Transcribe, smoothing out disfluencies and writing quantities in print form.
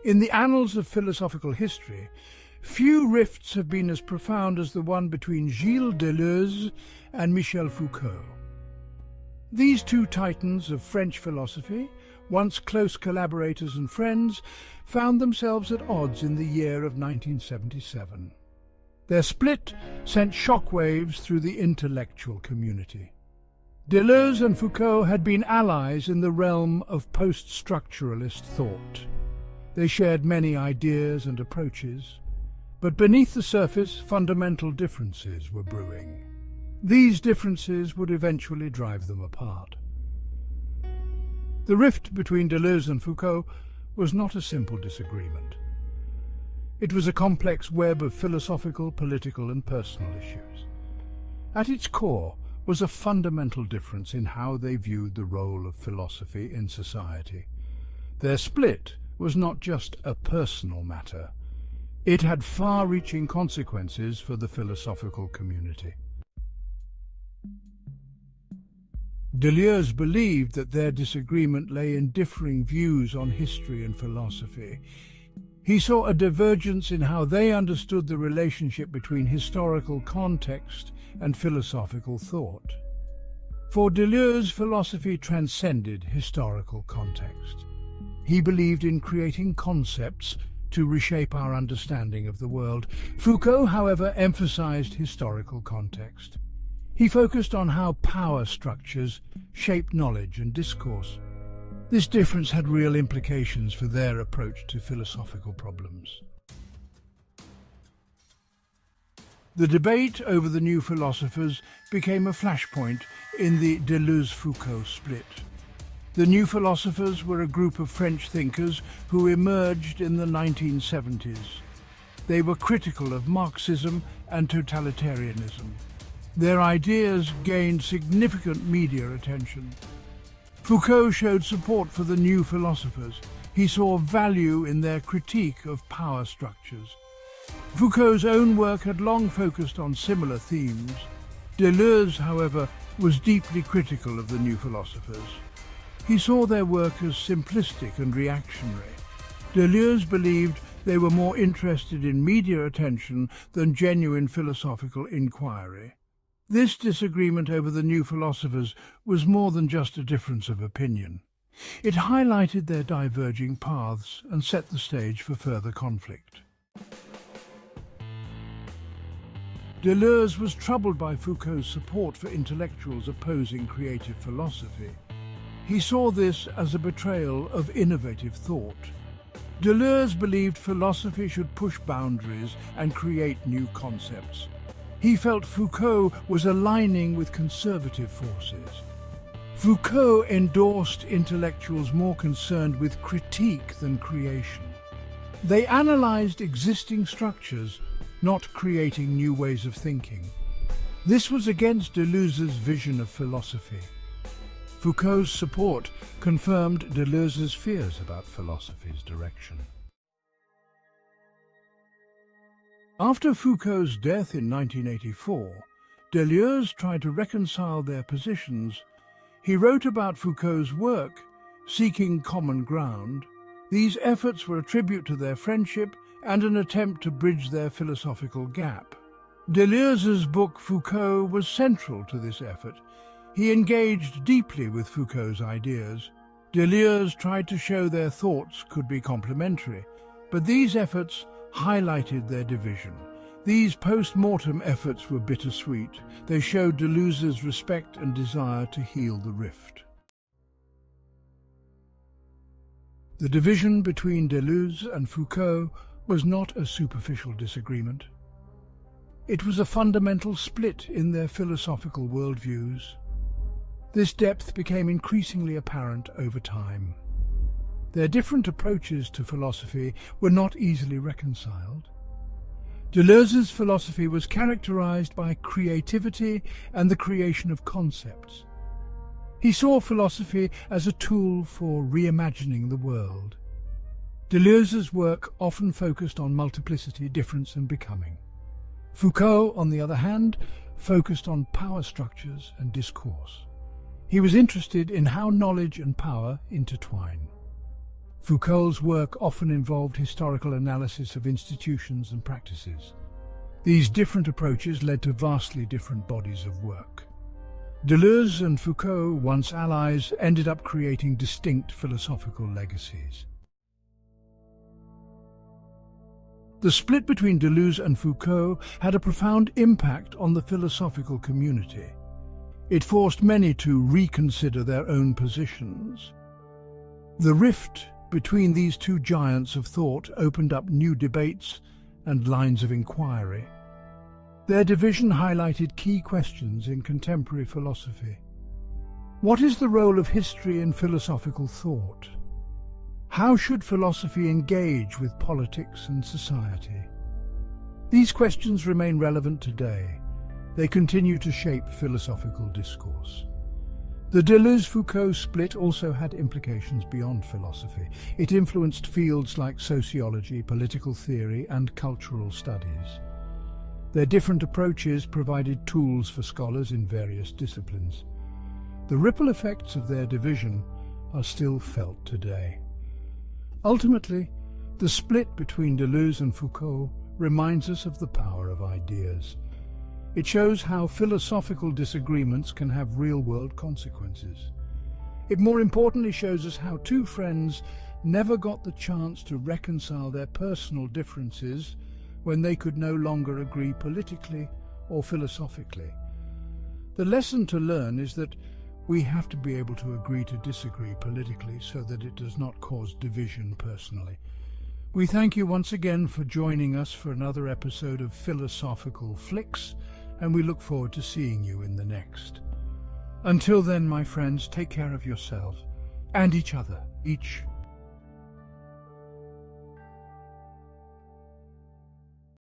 In the annals of philosophical history, few rifts have been as profound as the one between Gilles Deleuze and Michel Foucault. These two titans of French philosophy, once close collaborators and friends, found themselves at odds in the year of 1977. Their split sent shockwaves through the intellectual community. Deleuze and Foucault had been allies in the realm of post-structuralist thought. They shared many ideas and approaches, but beneath the surface, fundamental differences were brewing. These differences would eventually drive them apart. The rift between Deleuze and Foucault was not a simple disagreement. It was a complex web of philosophical, political, and personal issues. At its core was a fundamental difference in how they viewed the role of philosophy in society. Their split was not just a personal matter. It had far-reaching consequences for the philosophical community. Deleuze believed that their disagreement lay in differing views on history and philosophy. He saw a divergence in how they understood the relationship between historical context and philosophical thought. For Deleuze, philosophy transcended historical context. He believed in creating concepts to reshape our understanding of the world. Foucault, however, emphasized historical context. He focused on how power structures shaped knowledge and discourse. This difference had real implications for their approach to philosophical problems. The debate over the new philosophers became a flashpoint in the Deleuze-Foucault split. The new philosophers were a group of French thinkers who emerged in the 1970s. They were critical of Marxism and totalitarianism. Their ideas gained significant media attention. Foucault showed support for the new philosophers. He saw value in their critique of power structures. Foucault's own work had long focused on similar themes. Deleuze, however, was deeply critical of the new philosophers. He saw their work as simplistic and reactionary. Deleuze believed they were more interested in media attention than genuine philosophical inquiry. This disagreement over the new philosophers was more than just a difference of opinion. It highlighted their diverging paths and set the stage for further conflict. Deleuze was troubled by Foucault's support for intellectuals opposing creative philosophy. He saw this as a betrayal of innovative thought. Deleuze believed philosophy should push boundaries and create new concepts. He felt Foucault was aligning with conservative forces. Foucault endorsed intellectuals more concerned with critique than creation. They analyzed existing structures, not creating new ways of thinking. This was against Deleuze's vision of philosophy. Foucault's support confirmed Deleuze's fears about philosophy's direction. After Foucault's death in 1984, Deleuze tried to reconcile their positions. He wrote about Foucault's work, seeking common ground. These efforts were a tribute to their friendship and an attempt to bridge their philosophical gap. Deleuze's book Foucault was central to this effort. He engaged deeply with Foucault's ideas. Deleuze tried to show their thoughts could be complementary, but these efforts highlighted their division. These post-mortem efforts were bittersweet. They showed Deleuze's respect and desire to heal the rift. The division between Deleuze and Foucault was not a superficial disagreement. It was a fundamental split in their philosophical worldviews. This depth became increasingly apparent over time. Their different approaches to philosophy were not easily reconciled. Deleuze's philosophy was characterized by creativity and the creation of concepts. He saw philosophy as a tool for reimagining the world. Deleuze's work often focused on multiplicity, difference, and becoming. Foucault, on the other hand, focused on power structures and discourse. He was interested in how knowledge and power intertwine. Foucault's work often involved historical analysis of institutions and practices. These different approaches led to vastly different bodies of work. Deleuze and Foucault, once allies, ended up creating distinct philosophical legacies. The split between Deleuze and Foucault had a profound impact on the philosophical community. It forced many to reconsider their own positions. The rift between these two giants of thought opened up new debates and lines of inquiry. Their division highlighted key questions in contemporary philosophy. What is the role of history in philosophical thought? How should philosophy engage with politics and society? These questions remain relevant today. They continue to shape philosophical discourse. The Deleuze-Foucault split also had implications beyond philosophy. It influenced fields like sociology, political theory, and cultural studies. Their different approaches provided tools for scholars in various disciplines. The ripple effects of their division are still felt today. Ultimately, the split between Deleuze and Foucault reminds us of the power of ideas. It shows how philosophical disagreements can have real-world consequences. It more importantly shows us how two friends never got the chance to reconcile their personal differences when they could no longer agree politically or philosophically. The lesson to learn is that we have to be able to agree to disagree politically so that it does not cause division personally. We thank you once again for joining us for another episode of Philosophical Flicks, and we look forward to seeing you in the next. Until then, my friends, take care of yourselves and each other.